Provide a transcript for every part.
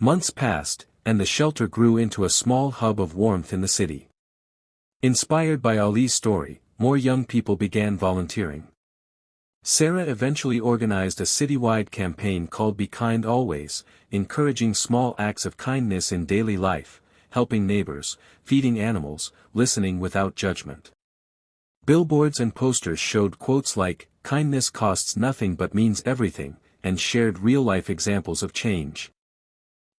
Months passed, and the shelter grew into a small hub of warmth in the city. Inspired by Ali's story, more young people began volunteering. Sarah eventually organized a citywide campaign called Be Kind Always, encouraging small acts of kindness in daily life, helping neighbors, feeding animals, listening without judgment. Billboards and posters showed quotes like, "Kindness costs nothing but means everything," and shared real-life examples of change.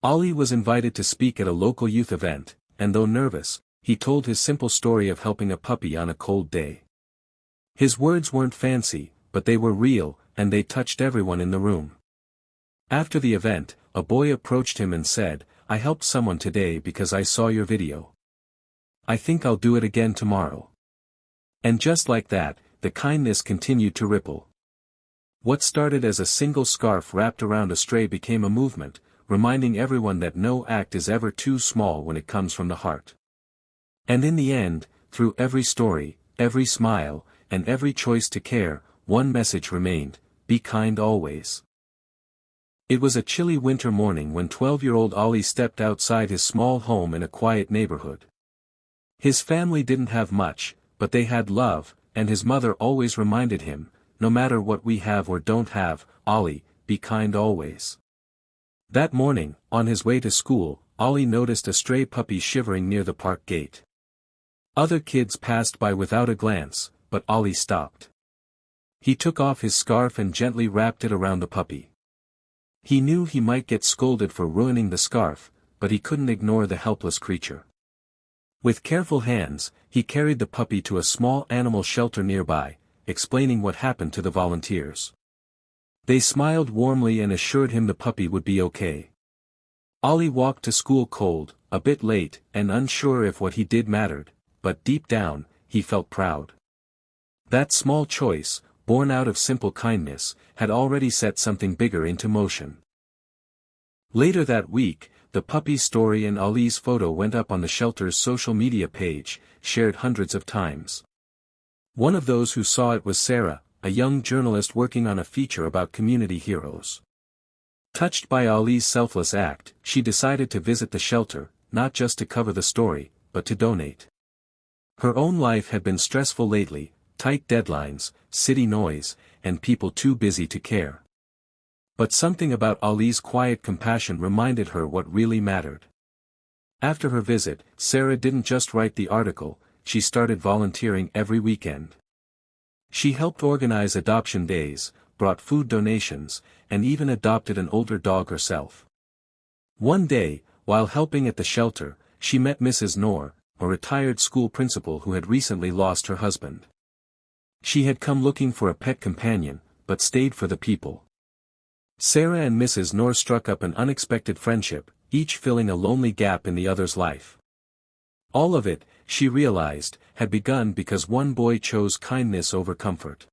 Ali was invited to speak at a local youth event, and though nervous, he told his simple story of helping a puppy on a cold day. His words weren't fancy, but they were real, and they touched everyone in the room. After the event, a boy approached him and said, "I helped someone today because I saw your video. I think I'll do it again tomorrow." And just like that, the kindness continued to ripple. What started as a single scarf wrapped around a stray became a movement, reminding everyone that no act is ever too small when it comes from the heart. And in the end, through every story, every smile, and every choice to care, one message remained: be kind always. It was a chilly winter morning when 12-year-old Ali stepped outside his small home in a quiet neighborhood. His family didn't have much, but they had love, and his mother always reminded him, "No matter what we have or don't have, Ali, be kind always." That morning, on his way to school, Ali noticed a stray puppy shivering near the park gate. Other kids passed by without a glance, but Ali stopped. He took off his scarf and gently wrapped it around the puppy. He knew he might get scolded for ruining the scarf, but he couldn't ignore the helpless creature. With careful hands, he carried the puppy to a small animal shelter nearby, explaining what happened to the volunteers. They smiled warmly and assured him the puppy would be okay. Ali walked to school cold, a bit late, and unsure if what he did mattered, but deep down, he felt proud. That small choice, born out of simple kindness, had already set something bigger into motion. Later that week, the puppy's story and Ali's photo went up on the shelter's social media page, shared hundreds of times. One of those who saw it was Sarah, a young journalist working on a feature about community heroes. Touched by Ali's selfless act, she decided to visit the shelter, not just to cover the story, but to donate. Her own life had been stressful lately, tight deadlines, city noise, and people too busy to care. But something about Ali's quiet compassion reminded her what really mattered. After her visit, Sarah didn't just write the article, she started volunteering every weekend. She helped organize adoption days, brought food donations, and even adopted an older dog herself. One day, while helping at the shelter, she met Mrs. Noor, a retired school principal who had recently lost her husband. She had come looking for a pet companion, but stayed for the people. Sarah and Mrs. Noor struck up an unexpected friendship, each filling a lonely gap in the other's life. All of it, she realized, had begun because one boy chose kindness over comfort.